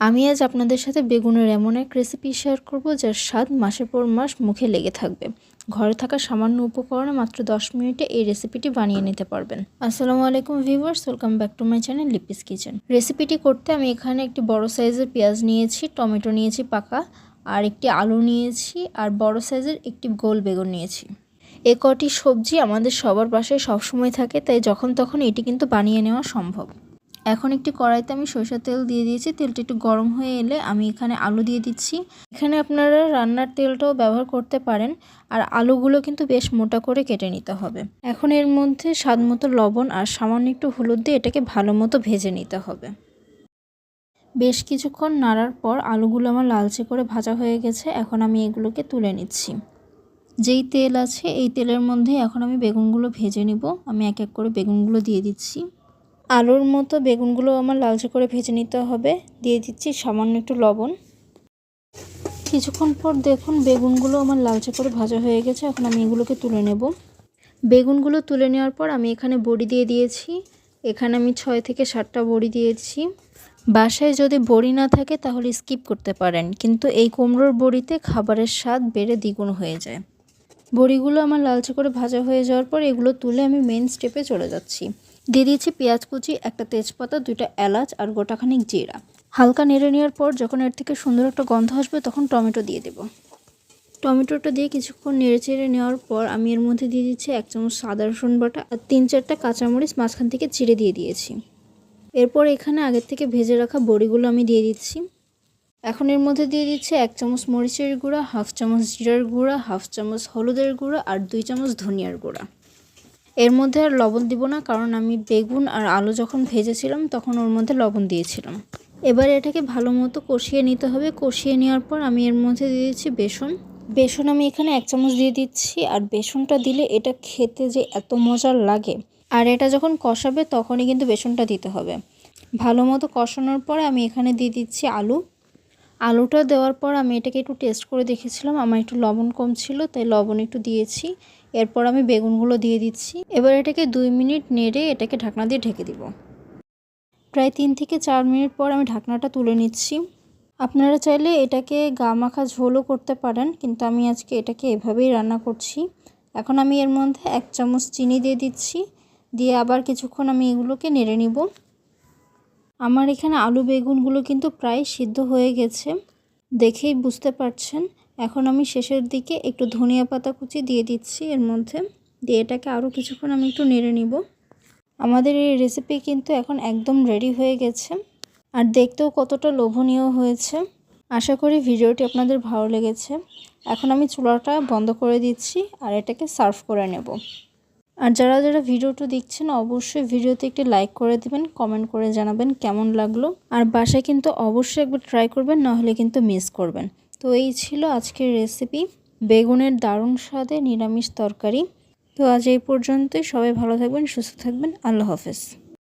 আমি আজ আপনাদের সাথে বেগুনের এমন এক রেসিপি শেয়ার করব যার স্বাদ মাসের পর মাস মুখে লেগে থাকবে। ঘরে থাকা সামান্য উপকরণে মাত্র 10 মিনিটে এই রেসিপিটি বানিয়ে নিতে পারবেন। আসসালামু আলাইকুম viewers, welcome back to my channel Lipi's kitchen. রেসিপিটি করতে আমি এখানে একটি বড় সাইজের পেঁয়াজ নিয়েছি, টমেটো নিয়েছি পাকা, আর একটি আলু নিয়েছি, আর বড় সাইজের একটি গোল বেগুন নিয়েছি। এ কটি সবজি আমাদের সবার বাসায় সবসময় থাকে, তাই যখন তখন এটি কিন্তু বানিয়ে নেওয়া সম্ভব। এখন একটি কড়াইতে আমি সরিষার তেল দিয়ে দিয়েছি। তেলটা একটু গরম হয়ে এলে আমি এখানে আলু দিয়ে দিচ্ছি। এখানে আপনারা রান্নার তেলটাও ব্যবহার করতে পারেন। আর আলুগুলো কিন্তু বেশ মোটা করে কেটে নিতে হবে। এখন এর মধ্যে স্বাদমতো লবণ আর সামান্য একটু হলুদ দিয়ে এটাকে ভালো মতো ভেজে নিতে হবে। বেশ কিছুক্ষণ নাড়ার পর আলুগুলো আমার লালচে করে ভাজা হয়ে গেছে। এখন আমি এগুলোকে তুলে নিচ্ছি। যেই তেল আছে এই তেলের মধ্যে এখন আমি বেগুনগুলো ভেজে নিব। আমি এক এক করে বেগুনগুলো দিয়ে দিচ্ছি। আলুর মতো বেগুনগুলো আমার লালচে করে ভেজে নিতে হবে। দিয়ে দিচ্ছি সামান্য একটু লবণ। কিছুক্ষণ পর দেখুন বেগুনগুলো আমার লালচে করে ভাজা হয়ে গেছে। এখন আমি এগুলোকে তুলে নেব। বেগুনগুলো তুলে নেওয়ার পর আমি এখানে বড়ি দিয়ে দিয়েছি। এখানে আমি 6 থেকে 7টা বড়ি দিয়েছি। বাসায় যদি বড়ি না থাকে তাহলে স্কিপ করতে পারেন, কিন্তু এই কুমড়োর বড়িতে খাবারের স্বাদ বেড়ে দ্বিগুণ হয়ে যায়। বড়িগুলো আমার লালচে করে ভাজা হয়ে যাওয়ার পর এগুলো তুলে আমি মেন স্টেপে চলে যাচ্ছি। দিয়ে দিয়েছি পেঁয়াজ কুচি, একটা তেজপাতা, 2টা এলাচ আর গোটাখানিক জিরা। হালকা নেড়ে নেওয়ার পর যখন এর থেকে সুন্দর একটা গন্ধ আসবে তখন টমেটো দিয়ে দেব। টমেটোটা দিয়ে কিছুক্ষণ নেড়ে চেড়ে নেওয়ার পর আমি এর মধ্যে দিয়ে দিচ্ছি 1 চামচ আদা রসুন বাটা আর 3-4টা কাঁচামরিচ মাঝখান থেকে চিড়ে দিয়ে দিয়েছি। এরপর এখানে আগের থেকে ভেজে রাখা বড়িগুলো আমি দিয়ে দিচ্ছি। এখন এর মধ্যে দিয়ে দিচ্ছি 1 চামচ মরিচের গুঁড়া, 1/2 চামচ জিরার গুঁড়া, 1/2 চামচ হলুদের গুঁড়া আর 2 চামচ ধনিয়ার গুঁড়া। এর মধ্যে আর লবণ দিব না, কারণ আমি বেগুন আর আলু যখন ভেজেছিলাম তখন ওর মধ্যে লবণ দিয়েছিলাম। এবার এটাকে ভালো মতো কষিয়ে নিতে হবে। কষিয়ে নেওয়ার পর আমি এর মধ্যে দিয়ে দিচ্ছি বেসন আমি এখানে 1 চামচ দিয়ে দিচ্ছি। আর বেসনটা দিলে এটা খেতে যে এত মজার লাগে। আর এটা যখন কষাবে তখনই কিন্তু বেসনটা দিতে হবে। ভালো মতো কষানোর পরে আমি এখানে দিয়ে দিচ্ছি আলুটা দেওয়ার পর আমি এটাকে একটু টেস্ট করে দেখেছিলাম, আমার একটু লবণ কম ছিল তাই লবণ একটু দিয়েছি। এরপর আমি বেগুনগুলো দিয়ে দিচ্ছি। এবার এটাকে 2 মিনিট নেড়ে এটাকে ঢাকনা দিয়ে ঢেকে দিব। প্রায় 3 থেকে 4 মিনিট পর আমি ঢাকনাটা তুলে নিচ্ছি। আপনারা চাইলে এটাকে গা মাখা ঝোলও করতে পারেন, কিন্তু আমি আজকে এটাকে এভাবেই রান্না করছি। এখন আমি এর মধ্যে 1 চামচ চিনি দিয়ে দিচ্ছি। দিয়ে আবার কিছুক্ষণ আমি এগুলোকে নেড়ে নিব। আমার এখানে আলু বেগুনগুলো কিন্তু প্রায় সিদ্ধ হয়ে গেছে, দেখেই বুঝতে পারছেন। এখন আমি শেষের দিকে একটু ধনিয়া পাতা কুচি দিয়ে দিচ্ছি এর মধ্যে। দিয়ে এটাকে আরও কিছুক্ষণ আমি একটু নেড়ে নিব। আমাদের এই রেসিপি কিন্তু এখন একদম রেডি হয়ে গেছে, আর দেখতেও কতটা লোভনীয় হয়েছে। আশা করি ভিডিওটি আপনাদের ভালো লেগেছে। এখন আমি চুলাটা বন্ধ করে দিচ্ছি আর এটাকে সার্ভ করে নেব। আর যারা যারা ভিডিওটা দেখছেন অবশ্যই ভিডিওতে একটি লাইক করে দিবেন, কমেন্ট করে জানাবেন কেমন লাগলো। আর বাসায় কিন্তু অবশ্যই একবার ট্রাই করবেন, নাহলে কিন্তু মিস করবেন। তো এই ছিল আজকের রেসিপি, বেগুনের দারুণ স্বাদে নিরামিষ তরকারি। তো আজ এই পর্যন্তই। সবাই ভালো থাকবেন, সুস্থ থাকবেন। আল্লাহ হাফেজ।